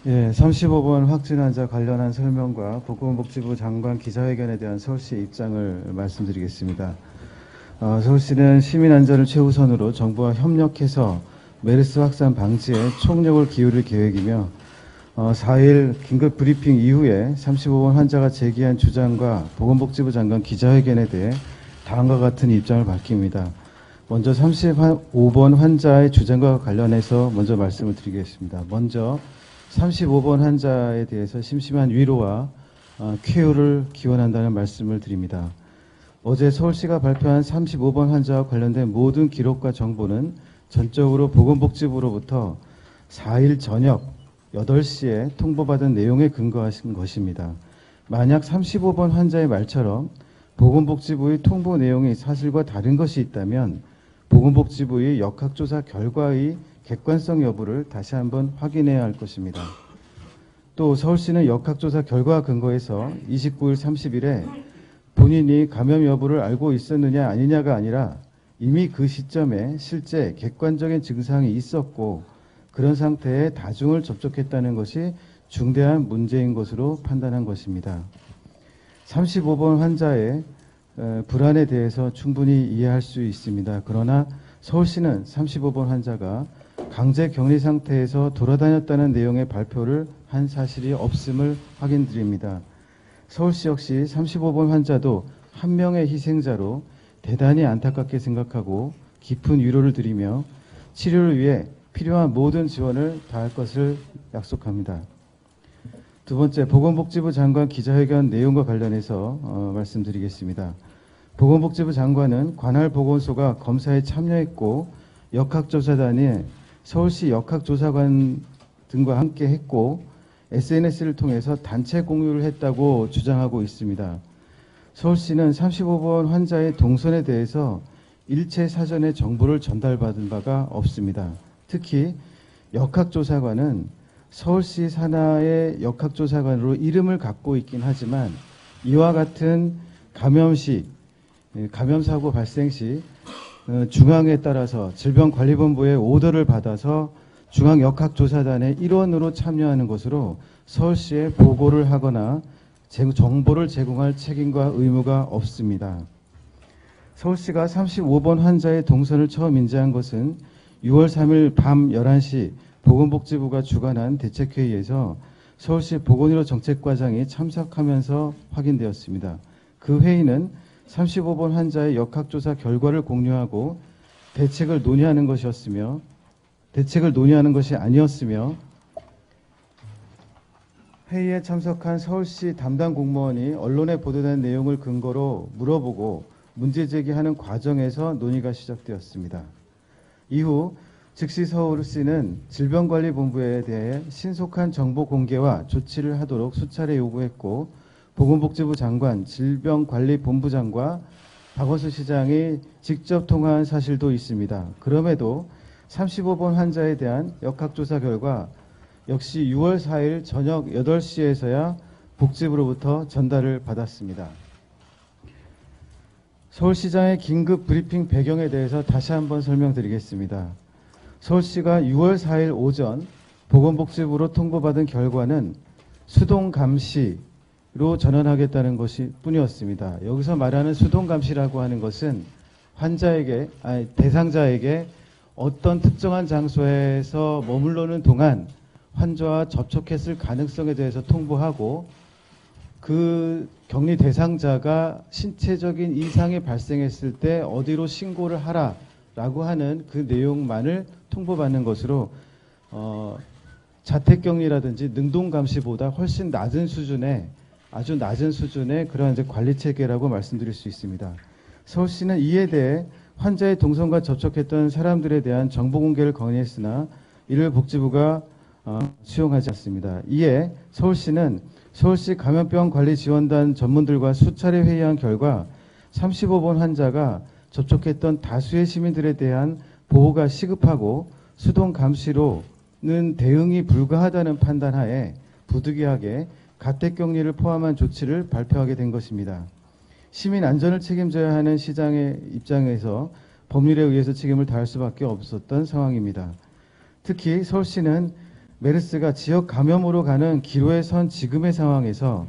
예, 35번 확진 환자 관련한 설명과 보건복지부 장관 기자회견에 대한 서울시의 입장을 말씀드리겠습니다. 서울시는 시민 안전을 최우선으로 정부와 협력해서 메르스 확산 방지에 총력을 기울일 계획이며 4일 긴급 브리핑 이후에 35번 환자가 제기한 주장과 보건복지부 장관 기자회견에 대해 다음과 같은 입장을 밝힙니다. 먼저 35번 환자의 주장과 관련해서 먼저 말씀을 드리겠습니다. 먼저 35번 환자에 대해서 심심한 위로와 쾌유를 기원한다는 말씀을 드립니다. 어제 서울시가 발표한 35번 환자와 관련된 모든 기록과 정보는 전적으로 보건복지부로부터 4일 저녁 8시에 통보받은 내용에 근거하신 것입니다. 만약 35번 환자의 말처럼 보건복지부의 통보 내용이 사실과 다른 것이 있다면 보건복지부의 역학조사 결과의 객관성 여부를 다시 한번 확인해야 할 것입니다. 또 서울시는 역학조사 결과 근거에서 29일, 30일에 본인이 감염 여부를 알고 있었느냐 아니냐가 아니라 이미 그 시점에 실제 객관적인 증상이 있었고 그런 상태에 다중을 접촉했다는 것이 중대한 문제인 것으로 판단한 것입니다. 35번 환자의 불안에 대해서 충분히 이해할 수 있습니다. 그러나 서울시는 35번 환자가 강제 격리 상태에서 돌아다녔다는 내용의 발표를 한 사실이 없음을 확인드립니다. 서울시 역시 35번 환자도 한 명의 희생자로 대단히 안타깝게 생각하고 깊은 위로를 드리며 치료를 위해 필요한 모든 지원을 다할 것을 약속합니다. 두 번째, 보건복지부 장관 기자회견 내용과 관련해서 말씀드리겠습니다. 보건복지부 장관은 관할 보건소가 검사에 참여했고 역학조사단이 서울시 역학조사관 등과 함께 했고 SNS를 통해서 단체 공유를 했다고 주장하고 있습니다. 서울시는 35번 환자의 동선에 대해서 일체 사전에 정보를 전달받은 바가 없습니다. 특히 역학조사관은 서울시 산하의 역학조사관으로 이름을 갖고 있긴 하지만 이와 같은 감염사고 발생 시 중앙에 따라서 질병관리본부의 오더를 받아서 중앙역학조사단의 일원으로 참여하는 것으로 서울시에 보고를 하거나 정보를 제공할 책임과 의무가 없습니다. 서울시가 35번 환자의 동선을 처음 인지한 것은 6월 3일 밤 11시 보건복지부가 주관한 대책회의에서 서울시 보건의료 정책과장이 참석하면서 확인되었습니다. 그 회의는 35번 환자의 역학조사 결과를 공유하고 대책을 논의하는 것이 아니었으며 회의에 참석한 서울시 담당 공무원이 언론에 보도된 내용을 근거로 물어보고 문제 제기하는 과정에서 논의가 시작되었습니다. 이후 즉시 서울시는 질병관리본부에 대해 신속한 정보 공개와 조치를 하도록 수차례 요구했고 보건복지부 장관, 질병관리본부장과 박원순 시장이 직접 통화한 사실도 있습니다. 그럼에도 35번 환자에 대한 역학조사 결과 역시 6월 4일 저녁 8시에서야 복지부로부터 전달을 받았습니다. 서울시장의 긴급 브리핑 배경에 대해서 다시 한번 설명드리겠습니다. 서울시가 6월 4일 오전 보건복지부로 통보받은 결과는 수동감시로 전환하겠다는 것이 뿐이었습니다. 여기서 말하는 수동감시라고 하는 것은 대상자에게 어떤 특정한 장소에서 머물러는 동안 환자와 접촉했을 가능성에 대해서 통보하고 그 격리 대상자가 신체적인 이상이 발생했을 때 어디로 신고를 하라라고 하는 그 내용만을 통보받는 것으로 자택격리라든지 능동감시보다 훨씬 낮은 수준의 아주 낮은 수준의 그런 이제 관리 체계라고 말씀드릴 수 있습니다. 서울시는 이에 대해 환자의 동선과 접촉했던 사람들에 대한 정보 공개를 건의했으나 이를 복지부가 수용하지 않습니다. 이에 서울시는 서울시 감염병관리지원단 전문들과 수차례 회의한 결과 35번 환자가 접촉했던 다수의 시민들에 대한 보호가 시급하고 수동감시로는 대응이 불가하다는 판단하에 부득이하게 가택격리를 포함한 조치를 발표하게 된 것입니다. 시민 안전을 책임져야 하는 시장의 입장에서 법률에 의해서 책임을 다할 수밖에 없었던 상황입니다. 특히 서울시는 메르스가 지역 감염으로 가는 기로에 선 지금의 상황에서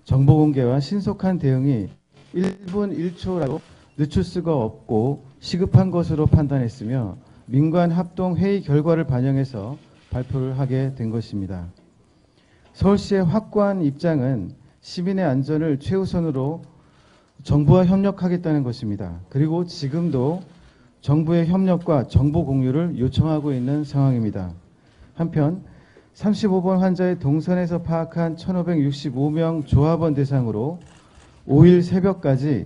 정보 공개와 신속한 대응이 1분 1초라도 늦출 수가 없고 시급한 것으로 판단했으며 민관 합동 회의 결과를 반영해서 발표를 하게 된 것입니다. 서울시의 확고한 입장은 시민의 안전을 최우선으로 정부와 협력하겠다는 것입니다. 그리고 지금도 정부의 협력과 정보 공유를 요청하고 있는 상황입니다. 한편 35번 환자의 동선에서 파악한 1,565명 조합원 대상으로 5일 새벽까지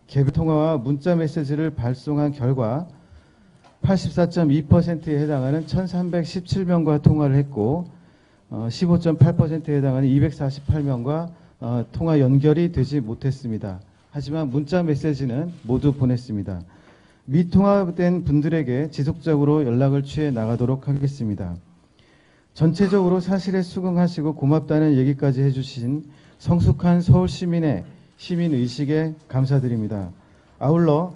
개별 통화와 문자 메시지를 발송한 결과 84.2%에 해당하는 1,317명과 통화를 했고 15.8%에 해당하는 248명과 통화 연결이 되지 못했습니다. 하지만 문자 메시지는 모두 보냈습니다. 미통화된 분들에게 지속적으로 연락을 취해 나가도록 하겠습니다. 전체적으로 사실에 수긍하시고 고맙다는 얘기까지 해주신 성숙한 서울 시민의 시민의식에 감사드립니다. 아울러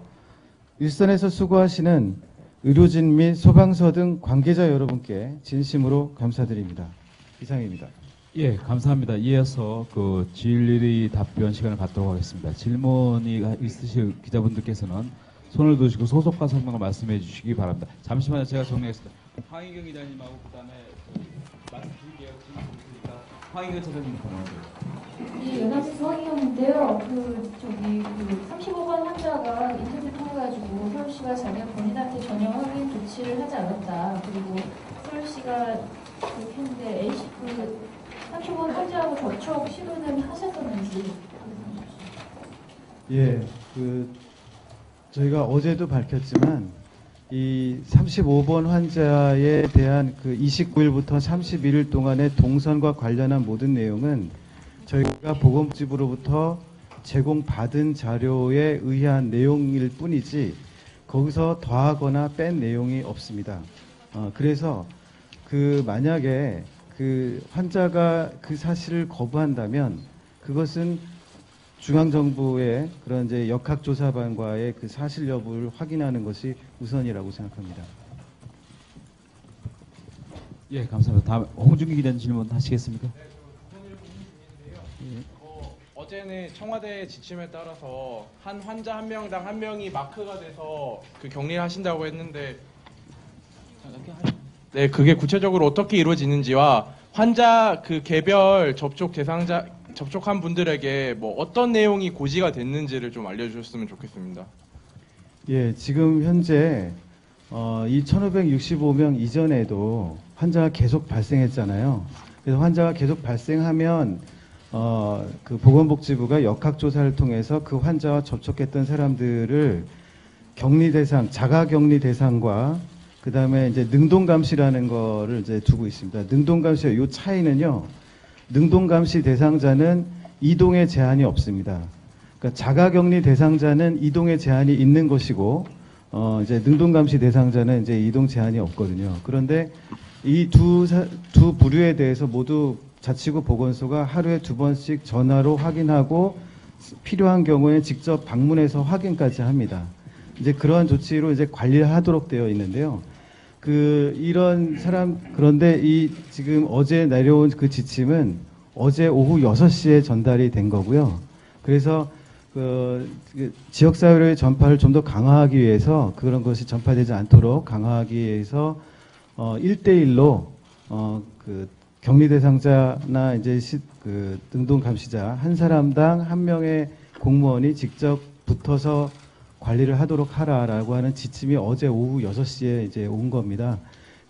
일선에서 수고하시는 의료진 및 소방서 등 관계자 여러분께 진심으로 감사드립니다. 이상입니다. 예, 감사합니다. 이어서 그 질의 답변 시간을 갖도록 하겠습니다. 질문이 있으실 기자분들께서는 손을 드시고 소속과 성명을 말씀해 주시기 바랍니다. 잠시만요. 제가 정리하겠습니다. 황희경 기자님하고 그다음에 말씀 드릴게요. 질문 있으니까 황희경 차장님 전화하세요. 이 연합에서 황희경인데요. 35번 환자가 인터뷰 통해가지고 서울시가 자기가 본인한테 전혀 확인 조치를 하지 않았다. 그리고 서울시가 그렇게 했는데 A씨 35번 환자하고 접촉 시도는 하셨었는지. 예, 저희가 어제도 밝혔지만 이 35번 환자에 대한 29일부터 31일 동안의 동선과 관련한 모든 내용은 저희가 보건복지부로부터 제공받은 자료에 의한 내용일 뿐이지 거기서 더하거나 뺀 내용이 없습니다. 그래서 만약에 환자가 그 사실을 거부한다면 그것은 중앙정부의 그런 이제 역학조사반과의 사실 여부를 확인하는 것이 우선이라고 생각합니다. 예, 감사합니다. 다음 홍준기 기자님 질문 하시겠습니까? 어제는 청와대 지침에 따라서 한 환자 한 명당 한 명이 마크가 돼서 격리를 하신다고 했는데, 네, 그게 구체적으로 어떻게 이루어지는지와 환자 개별 접촉한 분들에게 어떤 내용이 고지가 됐는지를 좀 알려주셨으면 좋겠습니다. 예, 지금 현재 이 1,565명 이전에도 환자가 계속 발생했잖아요. 그래서 환자가 계속 발생하면 보건복지부가 역학조사를 통해서 그 환자와 접촉했던 사람들을 격리 대상, 자가격리 대상과 그 다음에 이제 능동감시라는 거를 이제 두고 있습니다. 능동감시의 요 차이는요, 능동감시 대상자는 이동에 제한이 없습니다. 그러니까 자가격리 대상자는 이동에 제한이 있는 것이고, 이제 능동감시 대상자는 이제 이동 제한이 없거든요. 그런데 이 두 부류에 대해서 모두 자치구 보건소가 하루에 2번씩 전화로 확인하고 필요한 경우에 직접 방문해서 확인까지 합니다. 이제 그러한 조치로 이제 관리를 하도록 되어 있는데요. 그런데 지금 어제 내려온 그 지침은 어제 오후 6시에 전달이 된 거고요. 그래서 지역사회의 전파를 좀 더 강화하기 위해서 그런 것이 전파되지 않도록 강화하기 위해서 1대1로 격리 대상자나 이제 능동 감시자 한 사람당 한 명의 공무원이 직접 붙어서 관리를 하도록 하라라고 하는 지침이 어제 오후 6시에 이제 온 겁니다.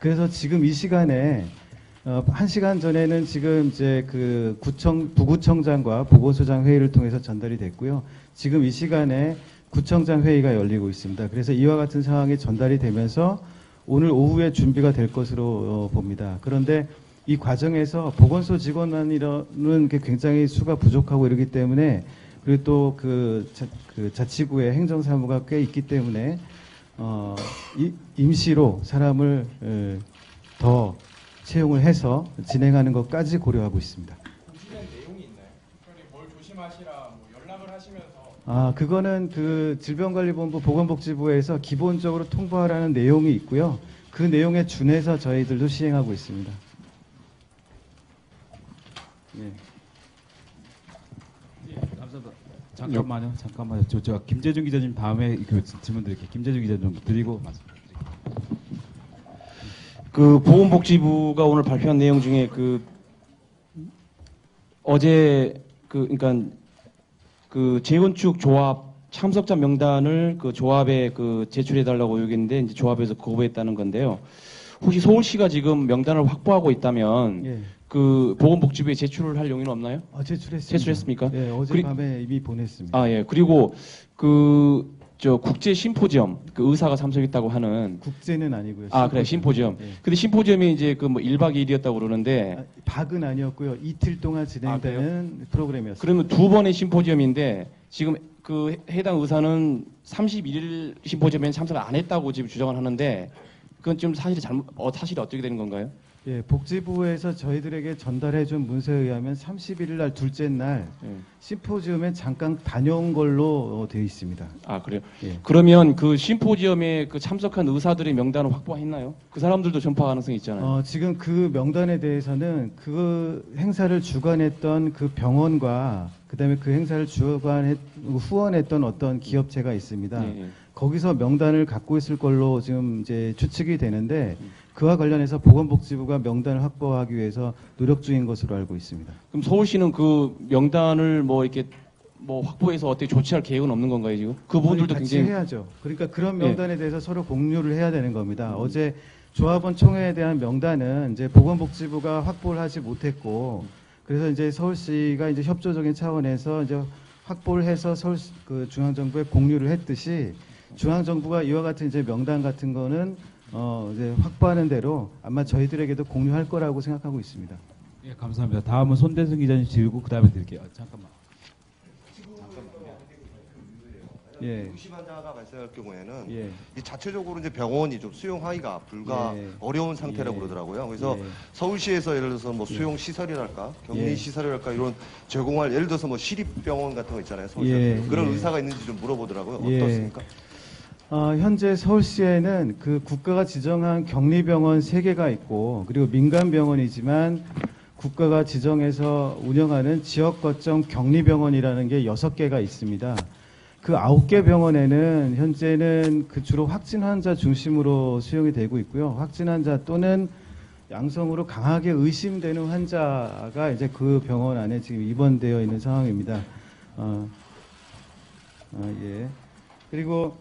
그래서 지금 이 시간에 1시간 전에는 지금 이제 부구청장과 보건소장 회의를 통해서 전달이 됐고요. 지금 이 시간에 구청장 회의가 열리고 있습니다. 그래서 이와 같은 상황이 전달이 되면서 오늘 오후에 준비가 될 것으로 봅니다. 그런데 이 과정에서 보건소 직원만이라는 게 굉장히 수가 부족하고 이러기 때문에 그리고 또 자치구의 행정사무가 꽤 있기 때문에 임시로 사람을 더 채용을 해서 진행하는 것까지 고려하고 있습니다. 조치된 내용이 있나요? 특별히 뭘 조심하시라 연락을 하시면서. 그거는 질병관리본부 보건복지부에서 기본적으로 통보하라는 내용이 있고요. 그 내용에 준해서 저희들도 시행하고 있습니다. 예. 감사합니다. 잠깐만요. 제가 김재준 기자님 다음에 그 질문 드릴게요. 김재준 기자 좀 드리고 말씀드릴게요. 그 보건복지부가 오늘 발표한 내용 중에 그 어제 그러니까 그 재건축 조합 참석자 명단을 그 조합에 그 제출해 달라고 요구했는데 이제 조합에서 거부했다는 건데요. 혹시 서울시가 지금 명단을 확보하고 있다면 예. 그 보건복지부에 제출을 할 용의는 없나요? 제출했습니다. 제출했습니까? 예, 어젯밤에 이미 보냈습니다. 아, 예. 그리고 그 저 국제 심포지엄 그 의사가 참석했다고 하는 국제는 아니고요. 그래 심포지엄. 예. 근데 심포지엄이 이제 그 뭐 1박 2일이었다고 그러는데 박은 아니었고요. 이틀 동안 진행되는 프로그램이었습니다. 그러면 두 번의 심포지엄인데 지금 그 해당 의사는 31일 심포지엄에 참석을 안 했다고 지금 주장을 하는데 그건 좀 사실이 사실이 어떻게 되는 건가요? 예, 복지부에서 저희들에게 전달해준 문서에 의하면 31일 날 둘째 날 예. 심포지움에 잠깐 다녀온 걸로 되어 있습니다. 아, 그래요? 예. 그러면 그 심포지엄에 그 참석한 의사들의 명단을 확보했나요? 그 사람들도 전파 가능성이 있잖아요. 지금 그 명단에 대해서는 그 행사를 주관했던 그 병원과 그다음에 그 행사를 후원했던 어떤 기업체가 있습니다. 예, 예. 거기서 명단을 갖고 있을 걸로 지금 이제 추측이 되는데 그와 관련해서 보건복지부가 명단을 확보하기 위해서 노력 중인 것으로 알고 있습니다. 그럼 서울시는 그 명단을 뭐 이렇게 뭐 확보해서 어떻게 조치할 계획은 없는 건가요 지금? 그 부분들도 같이 굉장히 해야죠. 그러니까 그런 명단에 대해서 서로 공유를 해야 되는 겁니다. 어제 조합원 총회에 대한 명단은 이제 보건복지부가 확보를 하지 못했고 그래서 이제 서울시가 이제 협조적인 차원에서 이제 확보를 해서 서울 그 중앙정부에 공유를 했듯이 중앙정부가 이와 같은 이제 명단 같은 거는 이제 확보하는 대로 아마 저희들에게도 공유할 거라고 생각하고 있습니다. 예, 감사합니다. 다음은 손대승 기자님 드리고 그다음에 드릴게요. 잠깐만. 예. 유심 환자가 발생할 경우에는 예. 이 자체적으로 이제 병원이 좀 수용하기가 어려운 상태라고 예. 그러더라고요. 그래서 예. 서울시에서 예를 들어서 뭐 수용 시설이랄까, 격리 예. 시설이랄까 이런 제공할 예를 들어서 뭐 시립병원 같은 거 있잖아요. 서울시 예. 그런 예. 의사가 있는지 좀 물어보더라고요. 예. 어떻습니까? 현재 서울시에는 그 국가가 지정한 격리병원 3개가 있고 그리고 민간병원이지만 국가가 지정해서 운영하는 지역거점 격리병원이라는 게 6개가 있습니다. 그 9개 병원에는 현재는 그 주로 확진 환자 중심으로 수용이 되고 있고요. 확진 환자 또는 양성으로 강하게 의심되는 환자가 이제 그 병원 안에 지금 입원되어 있는 상황입니다. 예. 그리고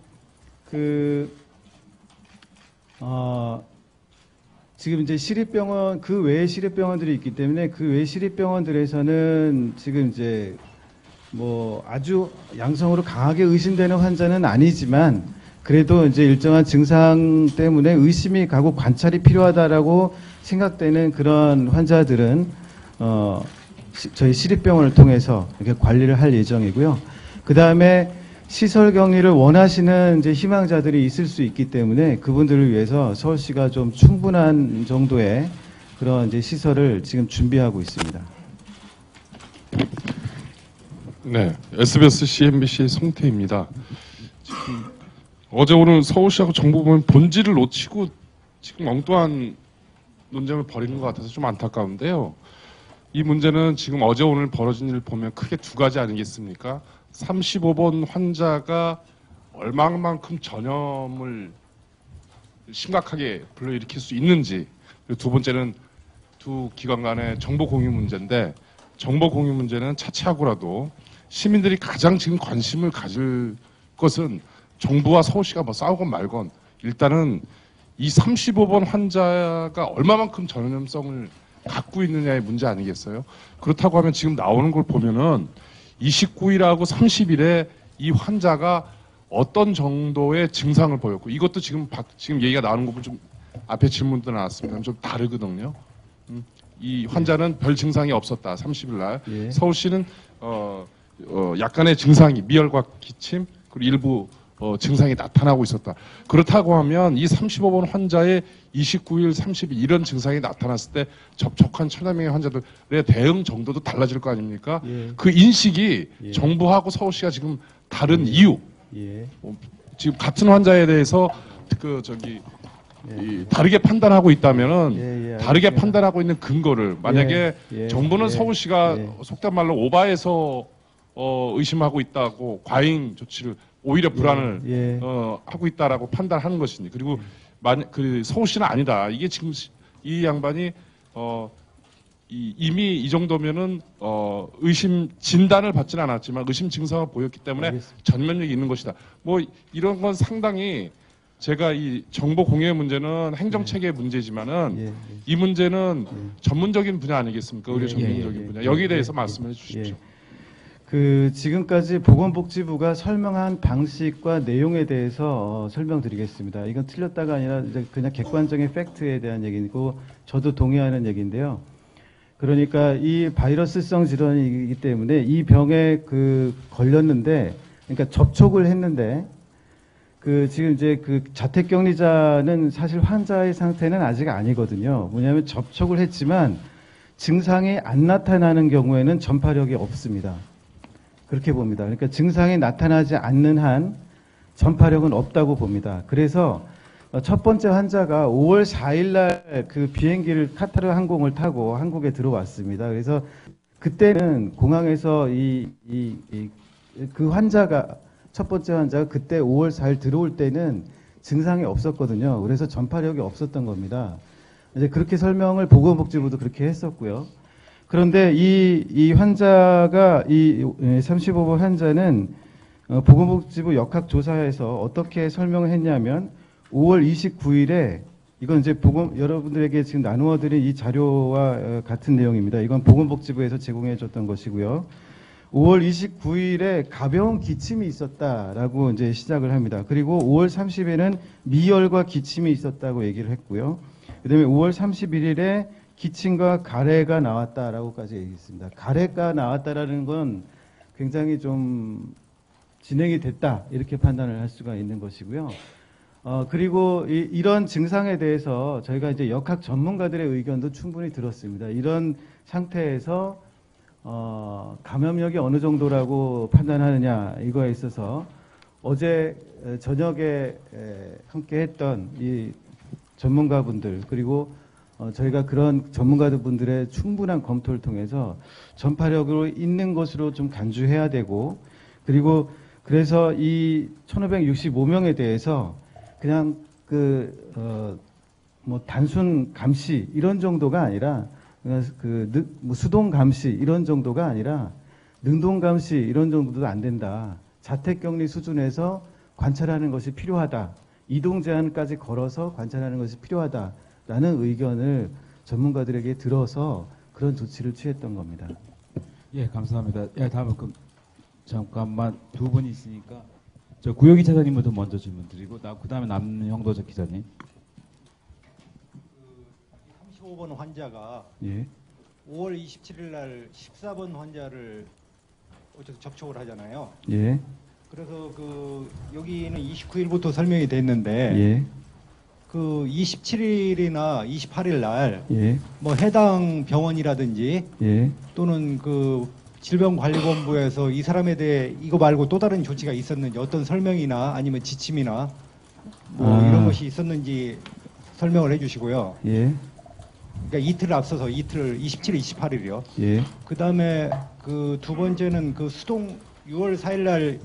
지금 이제 시립병원, 그 외에 시립병원들이 있기 때문에 그 외 시립병원들에서는 지금 이제 뭐 아주 양성으로 강하게 의심되는 환자는 아니지만 그래도 이제 일정한 증상 때문에 의심이 가고 관찰이 필요하다라고 생각되는 그런 환자들은 저희 시립병원을 통해서 이렇게 관리를 할 예정이고요. 그 다음에 시설 격리를 원하시는 이제 희망자들이 있을 수 있기 때문에 그분들을 위해서 서울시가 좀 충분한 정도의 그런 이제 시설을 지금 준비하고 있습니다. 네, SBS CNBC 송태입니다. 지금 어제 오늘 서울시하고 정부 보면 본질을 놓치고 지금 엉뚱한 논쟁을 벌이는 것 같아서 좀 안타까운데요. 이 문제는 지금 어제 오늘 벌어진 일을 보면 크게 두 가지 아니겠습니까? 35번 환자가 얼마만큼 전염을 심각하게 불러일으킬 수 있는지, 그리고 두 번째는 두 기관 간의 정보 공유 문제인데, 정보 공유 문제는 차치하고라도 시민들이 가장 지금 관심을 가질 것은 정부와 서울시가 뭐 싸우건 말건 일단은 이 35번 환자가 얼마만큼 전염성을 갖고 있느냐의 문제 아니겠어요? 그렇다고 하면 지금 나오는 걸 보면은 29일하고 30일에 이 환자가 어떤 정도의 증상을 보였고, 이것도 지금 얘기가 나오는 거 보면 좀 앞에 질문도 나왔습니다. 좀 다르거든요. 이 환자는 별 증상이 없었다. 30일 날. 예. 서울시는 약간의 증상이 미열과 기침 그리고 일부 증상이 나타나고 있었다. 그렇다고 하면 이 35번 환자의 29일, 30일 이런 증상이 나타났을 때 접촉한 1,000명의 환자들의 대응 정도도 달라질 거 아닙니까? 예. 그 인식이 예. 정부하고 서울시가 지금 다른 이유. 예. 지금 같은 환자에 대해서 다르게 판단하고 있다면은 예, 예, 다르게 알겠습니다. 판단하고 있는 근거를 만약에 예, 정부는 예, 서울시가 예. 속된 말로 오바해서 의심하고 있다고 과잉 조치를 오히려 불안을 예. 하고 있다라고 판단하는 것이니 그리고 그 서울시는 아니다. 이게 지금 이 양반이 이미 이 정도면은 의심 진단을 받지는 않았지만 의심 증상을 보였기 때문에 알겠습니다. 전면력이 있는 것이다. 뭐 이런 건 상당히 제가 이 정보 공유의 문제는 행정 체계의 문제지만은 예, 예. 이 문제는 전문적인 분야 아니겠습니까? 의료 예, 전문적인 예, 분야. 예, 여기에 예, 대해서 예, 말씀해 주십시오. 그 지금까지 보건복지부가 설명한 방식과 내용에 대해서 설명드리겠습니다. 이건 틀렸다가 아니라 이제 그냥 객관적인 팩트에 대한 얘기고 저도 동의하는 얘기인데요. 그러니까 이 바이러스성 질환이기 때문에 이 병에 걸렸는데, 그러니까 접촉을 했는데, 지금 이제 자택격리자는 사실 환자의 상태는 아직 아니거든요. 뭐냐면 접촉을 했지만 증상이 안 나타나는 경우에는 전파력이 없습니다. 그렇게 봅니다. 그러니까 증상이 나타나지 않는 한 전파력은 없다고 봅니다. 그래서 첫 번째 환자가 5월 4일 날 비행기를 카타르 항공을 타고 한국에 들어왔습니다. 그래서 그때는 공항에서 그 환자가 첫 번째 환자가 그때 5월 4일 들어올 때는 증상이 없었거든요. 그래서 전파력이 없었던 겁니다. 이제 그렇게 설명을 보건복지부도 그렇게 했었고요. 그런데 이 환자가 35번 환자는 보건복지부 역학조사에서 어떻게 설명을 했냐면 5월 29일에 이건 이제 여러분들에게 지금 나누어드린 이 자료와 같은 내용입니다. 이건 보건복지부에서 제공해줬던 것이고요. 5월 29일에 가벼운 기침이 있었다라고 이제 시작을 합니다. 그리고 5월 30일에는 미열과 기침이 있었다고 얘기를 했고요. 그다음에 5월 31일에 기침과 가래가 나왔다라고까지 얘기했습니다. 가래가 나왔다라는 건 굉장히 좀 진행이 됐다 이렇게 판단을 할 수가 있는 것이고요. 그리고 이런 증상에 대해서 저희가 이제 역학 전문가들의 의견도 충분히 들었습니다. 이런 상태에서 감염력이 어느 정도라고 판단하느냐 이거에 있어서 어제 저녁에 함께 했던 이 전문가분들 그리고 저희가 그런 전문가분들의 충분한 검토를 통해서 전파력으로 있는 것으로 좀 간주해야 되고 그리고 그래서 이 1565명에 대해서 그냥 뭐 단순 감시 이런 정도가 아니라 뭐 수동 감시 이런 정도가 아니라 능동 감시 이런 정도도 안 된다. 자택격리 수준에서 관찰하는 것이 필요하다. 이동 제한까지 걸어서 관찰하는 것이 필요하다라는 의견을 전문가들에게 들어서 그런 조치를 취했던 겁니다. 예, 감사합니다. 예, 다음은 잠깐만 두 분이 있으니까 저 구혁이 차장님부터 먼저 질문 드리고 그다음에 남형도적 기자님. 35번 환자가 예. 5월 27일 날 14번 환자를 어쨌든 접촉을 하잖아요. 예. 그래서 여기는 29일부터 설명이 됐는데 예. 27일이나 28일 날 예. 뭐 해당 병원이라든지 예. 또는 질병관리본부에서 이 사람에 대해 이거 말고 또 다른 조치가 있었는지 어떤 설명이나 아니면 지침이나 뭐 이런 것이 있었는지 설명을 해주시고요. 예. 그러니까 이틀 앞서서 27일, 28일이요. 예. 그 다음에 두 번째는 수동 6월 4일 날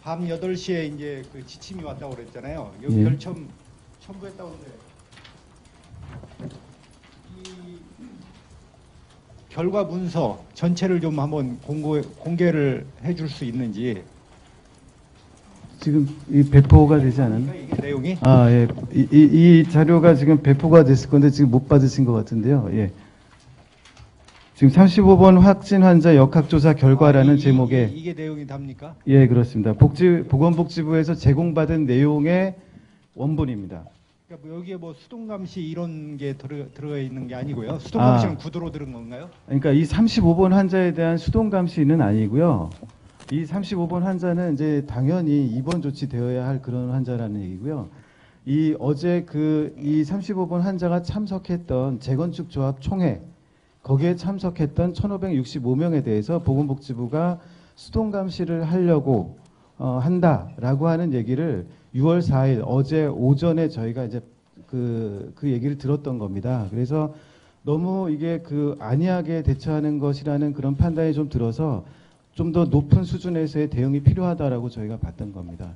밤 8시에 이제 지침이 왔다고 그랬잖아요. 여기 예. 첨부했다고 하는데 이 결과 문서 전체를 좀 한번 공개를 해줄 수 있는지. 지금 이 배포가 되지 않았나? 이게 내용이? 아, 예. 이 자료가 지금 배포가 됐을 건데 지금 못 받으신 것 같은데요. 예. 지금 35번 확진 환자 역학조사 결과라는 제목의 이게 내용이 답니까? 예, 그렇습니다. 보건복지부에서 제공받은 내용의 원본입니다. 그러니까 여기에 뭐 수동감시 이런 게 들어가 있는 게 아니고요. 수동감시는 구두로 들은 건가요? 그러니까 이 35번 환자에 대한 수동 감시는 아니고요. 이 35번 환자는 이제 당연히 입원 조치되어야 할 그런 환자라는 얘기고요. 어제 이 35번 환자가 참석했던 재건축 조합 총회 거기에 참석했던 1,565명에 대해서 보건복지부가 수동 감시를 하려고 한다라고 하는 얘기를 6월 4일 어제 오전에 저희가 이제 그 얘기를 들었던 겁니다. 그래서 너무 이게 그 안이하게 대처하는 것이라는 그런 판단이 좀 들어서 좀 더 높은 수준에서의 대응이 필요하다라고 저희가 봤던 겁니다.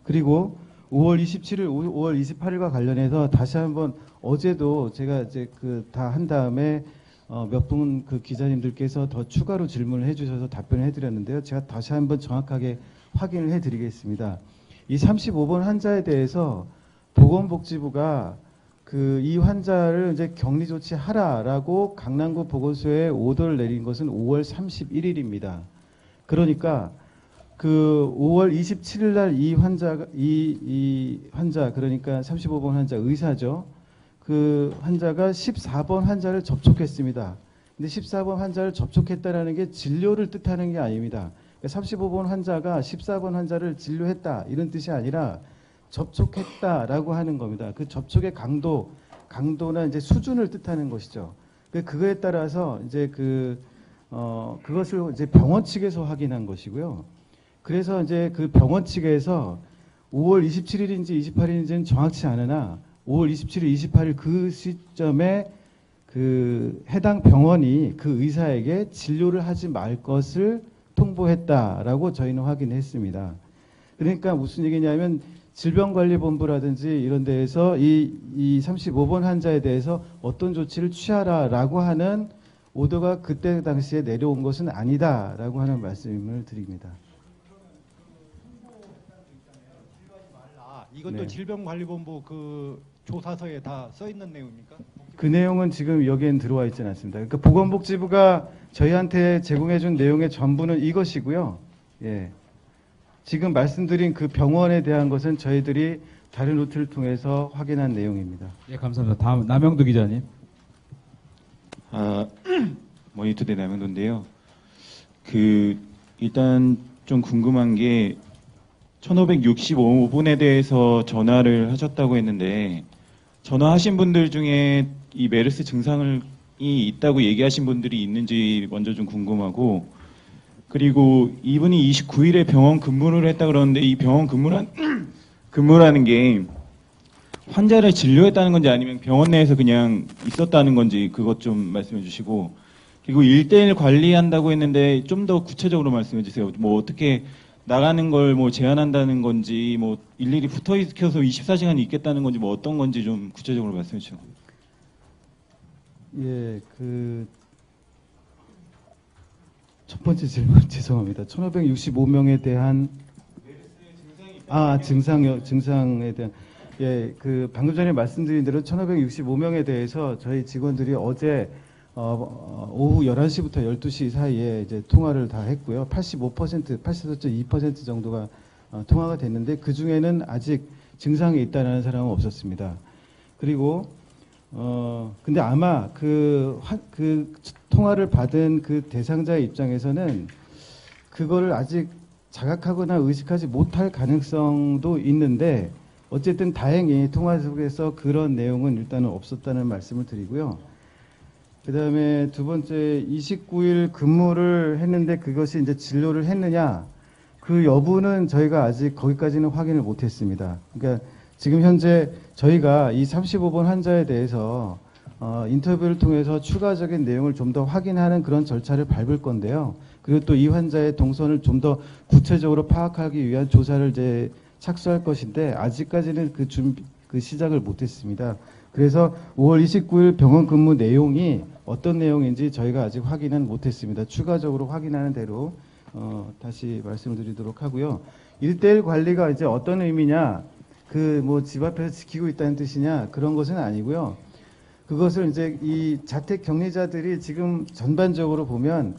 그리고 5월 27일, 5월 28일과 관련해서 다시 한번 어제도 제가 이제 그 다 한 다음에 몇 분 그 기자님들께서 더 추가로 질문을 해주셔서 답변을 해드렸는데요. 제가 다시 한번 정확하게 확인을 해드리겠습니다. 이 35번 환자에 대해서 보건복지부가 이 환자를 이제 격리 조치하라라고 강남구 보건소에 오더를 내린 것은 5월 31일입니다. 그러니까 그 5월 27일 날 이 환자가 이 환자 그러니까 35번 환자 의사죠. 그 환자가 14번 환자를 접촉했습니다. 근데 14번 환자를 접촉했다라는 게 진료를 뜻하는 게 아닙니다. 35번 환자가 14번 환자를 진료했다 이런 뜻이 아니라 접촉했다라고 하는 겁니다. 그 접촉의 강도나 이제 수준을 뜻하는 것이죠. 그거에 따라서 이제 그것을 이제 병원 측에서 확인한 것이고요. 그래서 이제 그 병원 측에서 5월 27일인지 28일인지는 정확치 않으나 5월 27일, 28일 그 시점에 그 해당 병원이 그 의사에게 진료를 하지 말 것을 통보했다라고 저희는 확인했습니다. 그러니까 무슨 얘기냐면 질병관리본부라든지 이런 데에서 이 35번 환자에 대해서 어떤 조치를 취하라라고 하는 오더가 그때 당시에 내려온 것은 아니다라고 하는 말씀을 드립니다. 이것도 네. 질병관리본부 그 조사서에 다 써 있는 내용입니까? 그 내용은 지금 여기엔 들어와 있지는 않습니다. 그러니까 보건복지부가 저희한테 제공해준 내용의 전부는 이것이고요. 예. 지금 말씀드린 그 병원에 대한 것은 저희들이 다른 루트를 통해서 확인한 내용입니다. 예, 감사합니다. 다음 남영도 기자님. 모니터대 남영도인데요. 일단 좀 궁금한 게 1565분에 대해서 전화를 하셨다고 했는데 전화하신 분들 중에 이 메르스 증상이 있다고 얘기하신 분들이 있는지 먼저 좀 궁금하고, 그리고 이분이 29일에 병원 근무를 했다 그러는데 이 병원 근무라는 게 환자를 진료했다는 건지 아니면 병원 내에서 그냥 있었다는 건지 그것 좀 말씀해 주시고, 그리고 1대1 관리한다고 했는데 좀 더 구체적으로 말씀해 주세요. 뭐 어떻게 나가는 걸 뭐 제한한다는 건지, 뭐 일일이 붙어 있어서 24시간 있겠다는 건지, 뭐 어떤 건지 좀 구체적으로 말씀해 주시죠. 예, 첫 번째 질문 죄송합니다. 1565명에 대한 증상에 대한 방금 전에 말씀드린 대로 1565명에 대해서 저희 직원들이 어제 오후 11시부터 12시 사이에 이제 통화를 다 했고요. 84.2% 정도가 통화가 됐는데 그 중에는 아직 증상이 있다는 사람은 없었습니다. 그리고 근데 아마 그 통화를 받은 그 대상자의 입장에서는 그거를 아직 자각하거나 의식하지 못할 가능성도 있는데 어쨌든 다행히 통화 속에서 그런 내용은 일단은 없었다는 말씀을 드리고요. 그 다음에 두 번째 29일 근무를 했는데 그것이 이제 진료를 했느냐 그 여부는 저희가 아직 거기까지는 확인을 못했습니다. 그러니까 지금 현재 저희가 이 35번 환자에 대해서 인터뷰를 통해서 추가적인 내용을 좀 더 확인하는 그런 절차를 밟을 건데요. 그리고 또 이 환자의 동선을 좀 더 구체적으로 파악하기 위한 조사를 이제 착수할 것인데 아직까지는 그 시작을 못했습니다. 그래서 5월 29일 병원 근무 내용이 어떤 내용인지 저희가 아직 확인은 못했습니다. 추가적으로 확인하는 대로 다시 말씀을 드리도록 하고요. 1대1 관리가 이제 어떤 의미냐, 뭐 집 앞에서 지키고 있다는 뜻이냐 그런 것은 아니고요. 그것을 이제 이 자택 격리자들이 지금 전반적으로 보면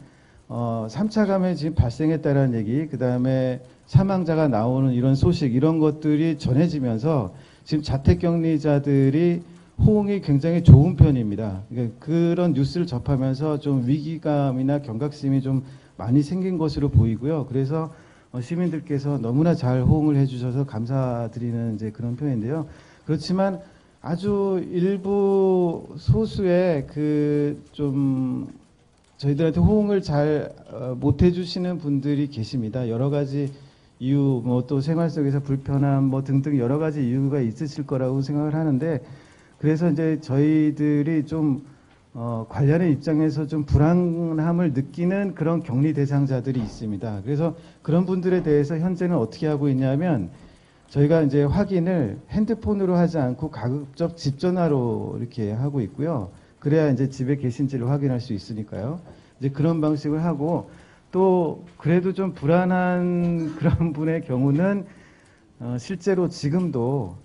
3차 감염이 지금 발생했다라는 얘기, 그 다음에 사망자가 나오는 이런 소식 이런 것들이 전해지면서 지금 자택 격리자들이 호응이 굉장히 좋은 편입니다. 그러니까 그런 뉴스를 접하면서 좀 위기감이나 경각심이 좀 많이 생긴 것으로 보이고요. 그래서 시민들께서 너무나 잘 호응을 해주셔서 감사드리는 이제 그런 편인데요. 그렇지만 아주 일부 소수의 좀 저희들한테 호응을 잘 못 해주시는 분들이 계십니다. 여러 가지 이유, 뭐 또 생활 속에서 불편함, 뭐 등등 여러 가지 이유가 있으실 거라고 생각을 하는데 그래서 이제 저희들이 좀 관련의 입장에서 좀 불안함을 느끼는 그런 격리 대상자들이 있습니다. 그래서 그런 분들에 대해서 현재는 어떻게 하고 있냐면 저희가 이제 확인을 핸드폰으로 하지 않고 가급적 집 전화로 이렇게 하고 있고요. 그래야 이제 집에 계신지를 확인할 수 있으니까요. 이제 그런 방식을 하고 또 그래도 좀 불안한 그런 분의 경우는 실제로 지금도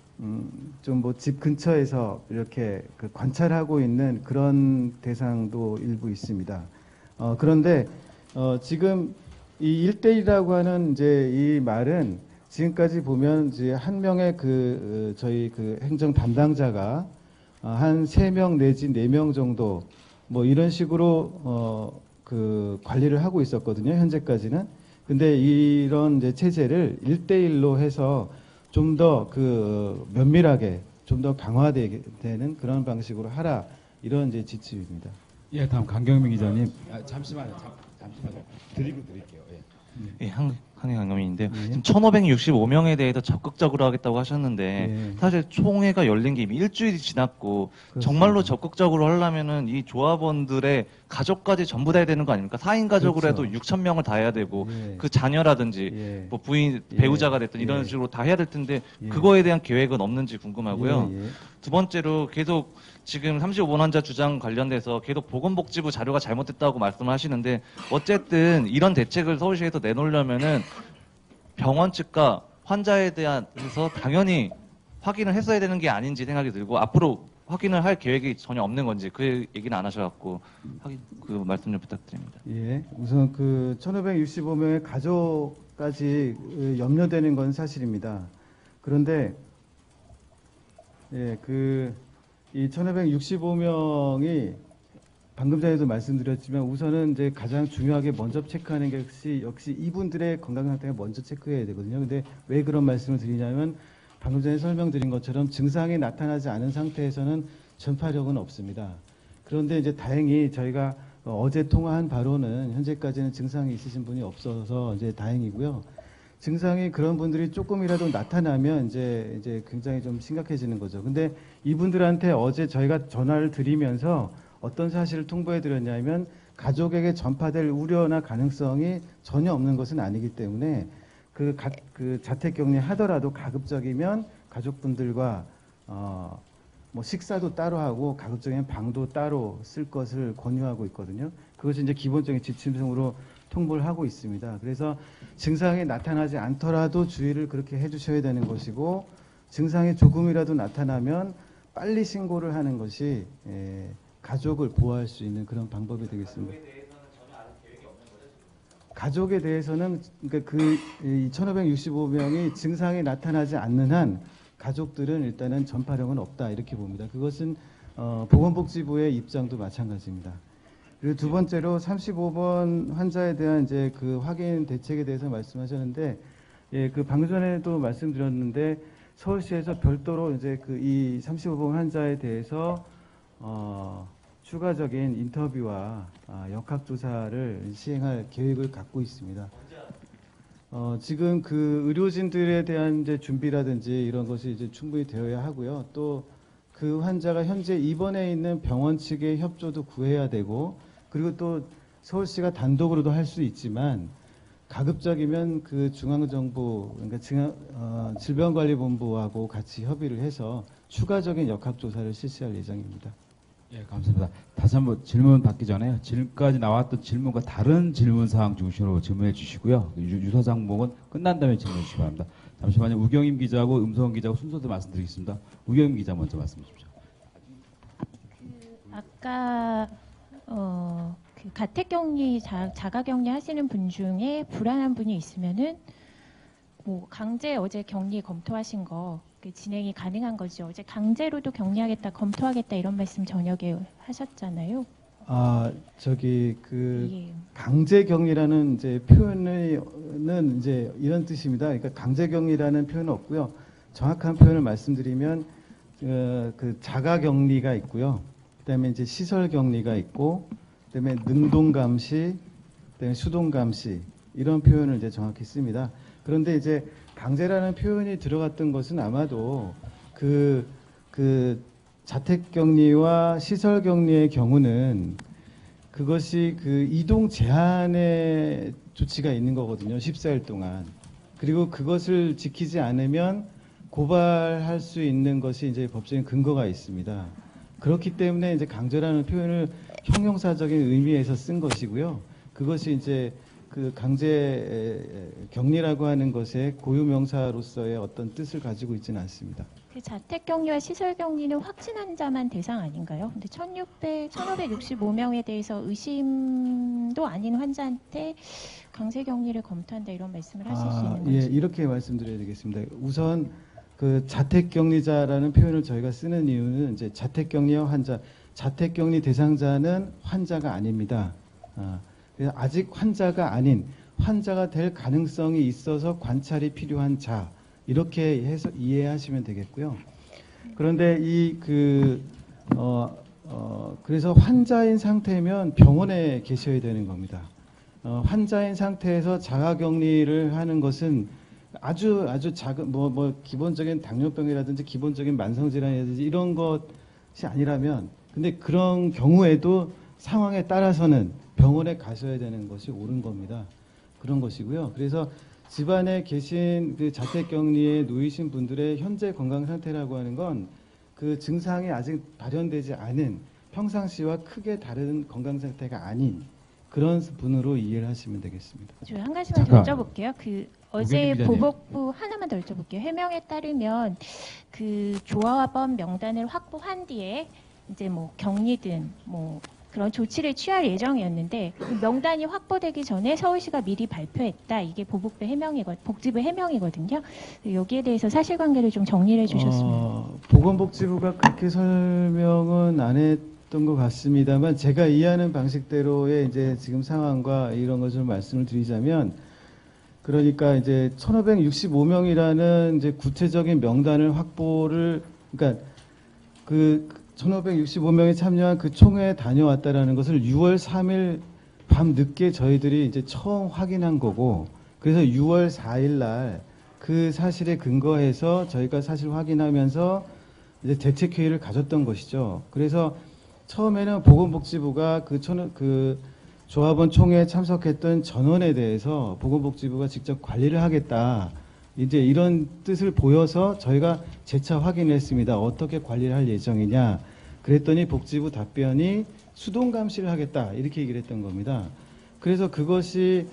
좀 뭐 집 근처에서 이렇게 그 관찰하고 있는 그런 대상도 일부 있습니다. 그런데 지금 이 1대1이라고 하는 이제 이 말은 지금까지 보면 이제 한 명의 저희 행정 담당자가 한 3명 내지 4명 정도 뭐 이런 식으로 관리를 하고 있었거든요. 현재까지는. 근데 이런 이제 체제를 1대1로 해서 좀 더 면밀하게 좀 더 강화되는 그런 방식으로 하라 이런 이제 지침입니다. 예, 다음 강경민 기자님. 잠시만요. 드리고 드릴게요. 예. 예, 한해 강경민인데요. 네. 지금 1,565명에 대해서 적극적으로 하겠다고 하셨는데 네. 사실 총회가 열린 게 이미 일주일이 지났고 그렇습니다. 정말로 적극적으로 하려면은 이 조합원들의 가족까지 전부 다 해야 되는 거 아닙니까? 4인 가족으로 그렇죠. 해도 6,000명을 다 해야 되고 예. 그 자녀라든지 예. 뭐 부인 예. 배우자가 됐든 이런 예. 식으로 다 해야 될 텐데 예. 그거에 대한 계획은 없는지 궁금하고요. 예, 예. 두 번째로 계속 지금 35번 환자 주장 관련돼서 계속 보건복지부 자료가 잘못됐다고 말씀을 하시는데 어쨌든 이런 대책을 서울시에서 내놓으려면은 병원 측과 환자에 대해서 당연히 확인을 했어야 되는 게 아닌지 생각이 들고 앞으로 확인을 할 계획이 전혀 없는 건지 그 얘기는 안 하셔갖고 그 말씀 좀 부탁드립니다. 예, 우선 1,565명의 가족까지 염려되는 건 사실입니다. 그런데 예, 이 1,565명이 방금 전에도 말씀드렸지만 우선은 이제 가장 중요하게 먼저 체크하는 게 역시 이분들의 건강 상태가 먼저 체크해야 되거든요. 근데 왜 그런 말씀을 드리냐면 방금 전에 설명드린 것처럼 증상이 나타나지 않은 상태에서는 전파력은 없습니다. 그런데 이제 다행히 저희가 어제 통화한 바로는 현재까지는 증상이 있으신 분이 없어서 이제 다행이고요. 증상이 그런 분들이 조금이라도 나타나면 이제 굉장히 좀 심각해지는 거죠. 근데 이분들한테 어제 저희가 전화를 드리면서 어떤 사실을 통보해 드렸냐면 가족에게 전파될 우려나 가능성이 전혀 없는 것은 아니기 때문에 그 자택 격리 하더라도 가급적이면 가족분들과 뭐 식사도 따로 하고 가급적이면 방도 따로 쓸 것을 권유하고 있거든요. 그것이 이제 기본적인 지침성으로 통보를 하고 있습니다. 그래서 증상이 나타나지 않더라도 주의를 그렇게 해주셔야 되는 것이고 증상이 조금이라도 나타나면 빨리 신고를 하는 것이 가족을 보호할 수 있는 그런 방법이 되겠습니다. 가족에 대해서는 그러니까 1,565명이 증상이 나타나지 않는 한 가족들은 일단은 전파력은 없다 이렇게 봅니다. 그것은 보건복지부의 입장도 마찬가지입니다. 그리고 두 번째로 35번 환자에 대한 이제 확인 대책에 대해서 말씀하셨는데 예, 방금 전에도 말씀드렸는데 서울시에서 별도로 이제 이 35번 환자에 대해서 추가적인 인터뷰와 역학조사를 시행할 계획을 갖고 있습니다. 지금 의료진들에 대한 이제 준비라든지 이런 것이 이제 충분히 되어야 하고요. 또 그 환자가 현재 입원해 있는 병원 측의 협조도 구해야 되고, 그리고 또 서울시가 단독으로도 할 수 있지만 가급적이면 중앙정부, 그러니까 질병관리본부하고 같이 협의를 해서 추가적인 역학조사를 실시할 예정입니다. 예, 감사합니다. 다시 한번 질문 받기 전에 지금까지 나왔던 질문과 다른 질문 사항 중심으로 질문해 주시고요. 유서 항목은 끝난 다음에 질문해 주시기 바랍니다. 잠시만요. 우경임 기자하고 음성원 기자하고 순서대로 말씀드리겠습니다. 우경임 기자 먼저 말씀해 주십시오. 아까 가택격리, 자가격리 하시는 분 중에 불안한 분이 있으면은 뭐 강제 어제 격리 검토하신 거 진행이 가능한 거죠. 어제 강제로도 격리하겠다, 검토하겠다 이런 말씀 저녁에 하셨잖아요. 예. 강제격리라는 이제 표현은 이제 이런 뜻입니다. 그러니까 강제격리라는 표현은 없고요. 정확한 표현을 말씀드리면 자가격리가 있고요. 그다음에 이제 시설격리가 있고, 그다음에 능동감시, 그다음에 수동감시 이런 표현을 이제 정확히 씁니다. 그런데 이제 강제라는 표현이 들어갔던 것은 아마도 자택격리와 시설격리의 경우는 그것이 그 이동 제한의 조치가 있는 거거든요. 14일 동안. 그리고 그것을 지키지 않으면 고발할 수 있는 것이 이제 법적인 근거가 있습니다. 그렇기 때문에 이제 강제라는 표현을 형용사적인 의미에서 쓴 것이고요. 그것이 이제 그 강제 격리라고 하는 것의 고유명사로서의 어떤 뜻을 가지고 있지는 않습니다. 그 자택격리와 시설격리는 확진 환자만 대상 아닌가요? 근데 1565명에 대해서 의심도 아닌 환자한테 강제격리를 검토한다 이런 말씀을 하실 수 있는 건지. 예, 이렇게 말씀드려야 되겠습니다. 우선 그 자택격리자라는 표현을 저희가 쓰는 이유는 이제 자택격리와 환자, 자택격리 대상자는 환자가 아닙니다. 그래서 아직 환자가 아닌 환자가 될 가능성이 있어서 관찰이 필요한 자 이렇게 해서 이해하시면 되겠고요. 그런데 그래서 환자인 상태면 병원에 계셔야 되는 겁니다. 환자인 상태에서 자가격리를 하는 것은 아주 작은 기본적인 당뇨병이라든지 기본적인 만성질환이라든지 이런 것이 아니라면 근데 그런 경우에도 상황에 따라서는 병원에 가셔야 되는 것이 옳은 겁니다. 그런 것이고요. 그래서 집안에 계신 그 자택격리에 놓이신 분들의 현재 건강 상태라고 하는 건 그 증상이 아직 발현되지 않은 평상시와 크게 다른 건강 상태가 아닌 그런 분으로 이해를 하시면 되겠습니다. 저 한 가지만 더 여쭤볼게요. 어제 보복부 하나만 더 여쭤볼게요. 해명에 따르면 그 조합원 명단을 확보한 뒤에 이제 뭐 격리든 뭐 그런 조치를 취할 예정이었는데 그 명단이 확보되기 전에 서울시가 미리 발표했다. 이게 복지부 해명이거든요. 여기에 대해서 사실관계를 좀 정리를 해주셨습니다. 보건복지부가 그렇게 설명은 안 했던 것 같습니다만 제가 이해하는 방식대로의 이제 지금 상황과 이런 것을 말씀을 드리자면 그러니까 이제 1565명이라는 이제 구체적인 명단을 확보를 그러니까 그 1565명이 참여한 그 총회에 다녀왔다라는 것을 6월 3일 밤 늦게 저희들이 이제 처음 확인한 거고 그래서 6월 4일 날 그 사실에 근거해서 저희가 사실 확인하면서 이제 대책회의를 가졌던 것이죠. 그래서 처음에는 보건복지부가 그 조합원 총회에 참석했던 전원에 대해서 보건복지부가 직접 관리를 하겠다. 이제 이런 뜻을 보여서 저희가 재차 확인했습니다. 어떻게 관리를 할 예정이냐. 그랬더니 복지부 답변이 수동 감시를 하겠다. 이렇게 얘기를 했던 겁니다. 그래서 그것이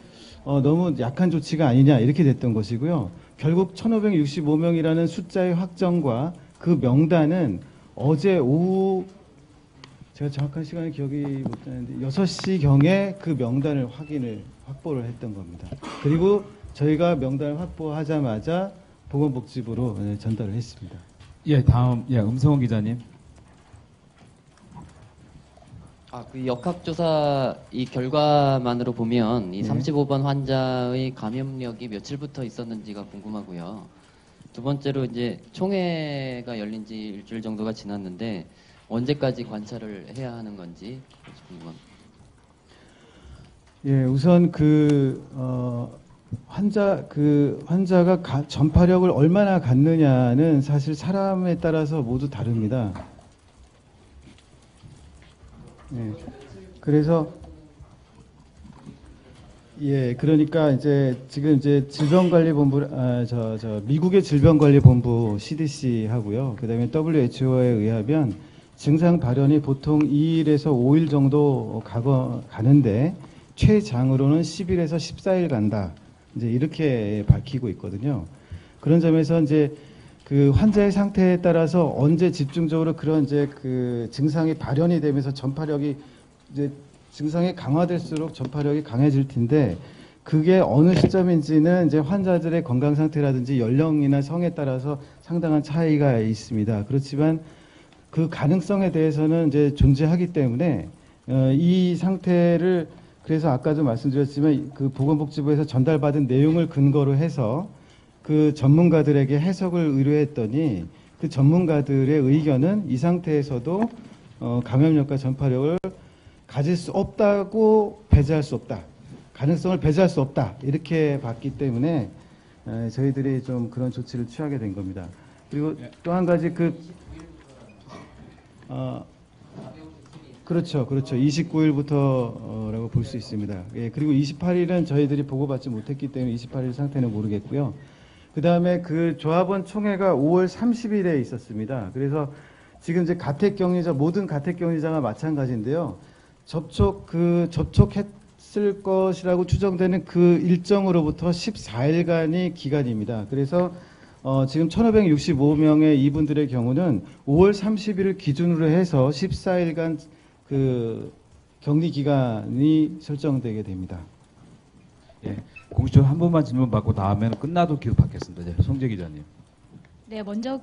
너무 약한 조치가 아니냐. 이렇게 됐던 것이고요. 결국 1565명이라는 숫자의 확정과 그 명단은 어제 오후 제가 정확한 시간을 기억이 못하는데 6시경에 그 명단을 확보를 했던 겁니다. 그리고 저희가 명단을 확보하자마자 보건복지부로 전달을 했습니다. 예, 다음 음성원 기자님. 그 역학조사 이 결과만으로 보면 이 네. 35번 환자의 감염력이 며칠부터 있었는지가 궁금하고요. 두 번째로 이제 총회가 열린 지 일주일 정도가 지났는데 언제까지 관찰을 해야 하는 건지 궁금합니다. 예, 우선 환자가 전파력을 얼마나 갖느냐는 사실 사람에 따라서 모두 다릅니다. 예, 그래서 그러니까 지금 질병관리본부 미국의 질병관리본부 CDC 하고요. 그다음에 WHO에 의하면 증상 발현이 보통 2일에서 5일 정도 가는데 최장으로는 10일에서 14일 간다. 이제 이렇게 밝히고 있거든요. 그런 점에서 그 환자의 상태에 따라서 언제 집중적으로 그런 그 증상이 발현이 되면서 전파력이 증상이 강화될수록 전파력이 강해질 텐데 그게 어느 시점인지는 환자들의 건강 상태라든지 연령이나 성에 따라서 상당한 차이가 있습니다. 그렇지만 그 가능성에 대해서는 존재하기 때문에 이 상태를 그래서 아까도 말씀드렸지만 그 보건복지부에서 전달받은 내용을 근거로 해서 그 전문가들에게 해석을 의뢰했더니 그 전문가들의 의견은 이 상태에서도 감염력과 전파력을 가질 수 없다고 배제할 수 없다. 가능성을 배제할 수 없다. 이렇게 봤기 때문에 저희들이 좀 그런 조치를 취하게 된 겁니다. 그리고 또 한 가지 그렇죠. 29일부터라고 볼 수 있습니다. 예, 그리고 28일은 저희들이 보고받지 못했기 때문에 28일 상태는 모르겠고요. 그 다음에 그 조합원 총회가 5월 30일에 있었습니다. 그래서 지금 이제 가택격리자, 모든 가택격리자가 마찬가지인데요. 접촉했을 것이라고 추정되는 그 일정으로부터 14일간이 기간입니다. 그래서 지금 1565명의 이분들의 경우는 5월 30일을 기준으로 해서 14일간 그 격리 기간이 설정되게 됩니다. 예, 공식적으로 한 번만 질문 받고 다음에는 끝나도 기록 받겠습니다. 네, 송재 기자님. 네, 먼저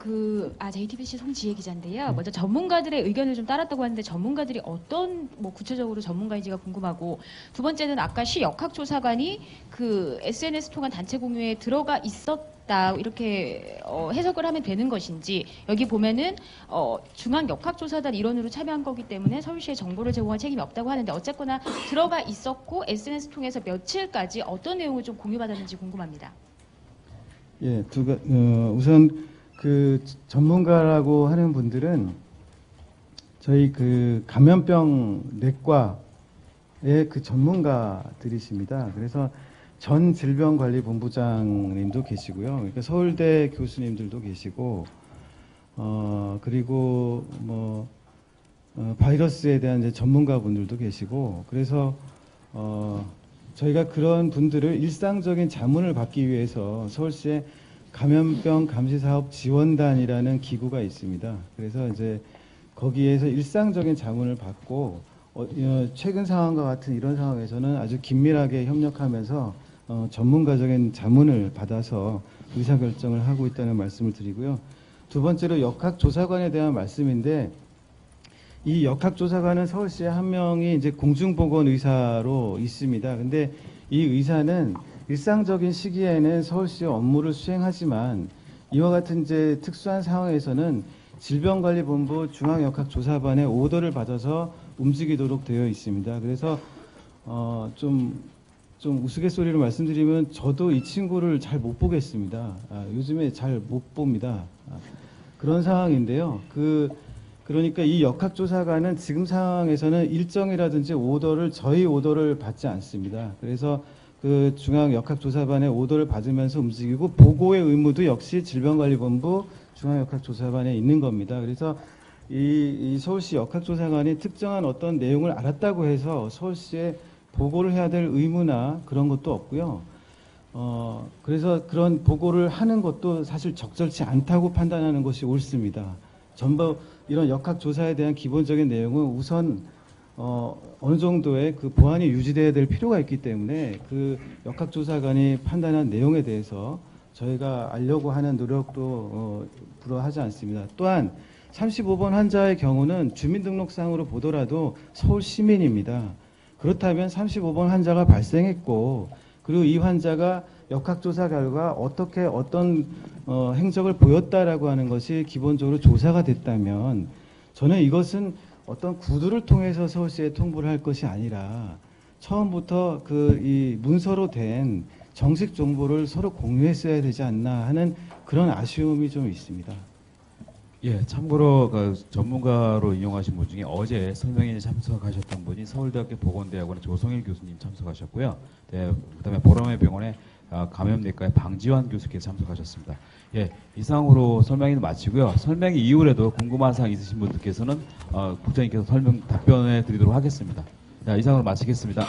JTBC 송지혜 기자인데요. 먼저 전문가들의 의견을 좀 따랐다고 하는데 전문가들이 어떤 구체적으로 전문가인지가 궁금하고, 두 번째는 아까 시 역학조사관이 그 SNS 통한 단체 공유에 들어가 있었다 이렇게 해석을 하면 되는 것인지, 여기 보면은 중앙 역학조사단 일원으로 참여한 거기 때문에 서울시에 정보를 제공할 책임이 없다고 하는데, 어쨌거나 들어가 있었고 SNS 통해서 며칠까지 어떤 내용을 좀 공유받았는지 궁금합니다. 예, 우선 그 전문가라고 하는 분들은 저희 그 감염병 내과의 그 전문가들이십니다. 그래서 전 질병관리본부장님도 계시고요. 그러니까 서울대 교수님들도 계시고, 그리고 바이러스에 대한 이제 전문가분들도 계시고, 그래서 저희가 그런 분들을 일상적인 자문을 받기 위해서 서울시에 감염병 감시사업 지원단이라는 기구가 있습니다. 그래서 이제 거기에서 일상적인 자문을 받고 최근 상황과 같은 이런 상황에서는 아주 긴밀하게 협력하면서 전문가적인 자문을 받아서 의사결정을 하고 있다는 말씀을 드리고요. 두 번째로 역학조사관에 대한 말씀인데, 이 역학조사관은 서울시에 한 명이 이제 공중보건의사로 있습니다. 근데 이 의사는 일상적인 시기에는 서울시 업무를 수행하지만 이와 같은 이제 특수한 상황에서는 질병관리본부 중앙역학조사반의 오더를 받아서 움직이도록 되어 있습니다. 그래서 좀 우스갯소리로 말씀드리면 저도 이 친구를 잘 못 보겠습니다. 요즘에 잘 못 봅니다. 그런 상황인데요. 그러니까 이 역학조사관은 지금 상황에서는 일정이라든지 저희 오더를 받지 않습니다. 그래서 그 중앙역학조사반의 오더를 받으면서 움직이고, 보고의 의무도 역시 질병관리본부 중앙역학조사반에 있는 겁니다. 그래서 이 서울시 역학조사관이 특정한 어떤 내용을 알았다고 해서 서울시에 보고를 해야 될 의무나 그런 것도 없고요. 그래서 그런 보고를 하는 것도 사실 적절치 않다고 판단하는 것이 옳습니다. 전부 이런 역학조사에 대한 기본적인 내용은 우선 어느 정도의 그 보안이 유지돼야 될 필요가 있기 때문에 그 역학조사관이 판단한 내용에 대해서 저희가 알려고 하는 노력도 불허하지 않습니다. 또한 35번 환자의 경우는 주민등록상으로 보더라도 서울 시민입니다. 그렇다면 35번 환자가 발생했고, 그리고 이 환자가 역학조사 결과 어떤 행적을 보였다라고 하는 것이 기본적으로 조사가 됐다면, 저는 이것은 어떤 구두를 통해서 서울시에 통보를 할 것이 아니라 처음부터 이 문서로 된 정식 정보를 서로 공유했어야 되지 않나 하는 그런 아쉬움이 좀 있습니다. 예, 참고로 그 전문가로 인용하신 분 중에 어제 설명회에 참석하셨던 분이 서울대학교 보건대학원의 조성일 교수님 참석하셨고요. 네, 그다음에 보람의 병원의 감염내과의 방지환 교수께서 참석하셨습니다. 예, 이상으로 설명회는 마치고요. 설명회 이후에도 궁금한 사항 있으신 분들께서는 국장님께서 답변해 드리도록 하겠습니다. 자, 이상으로 마치겠습니다.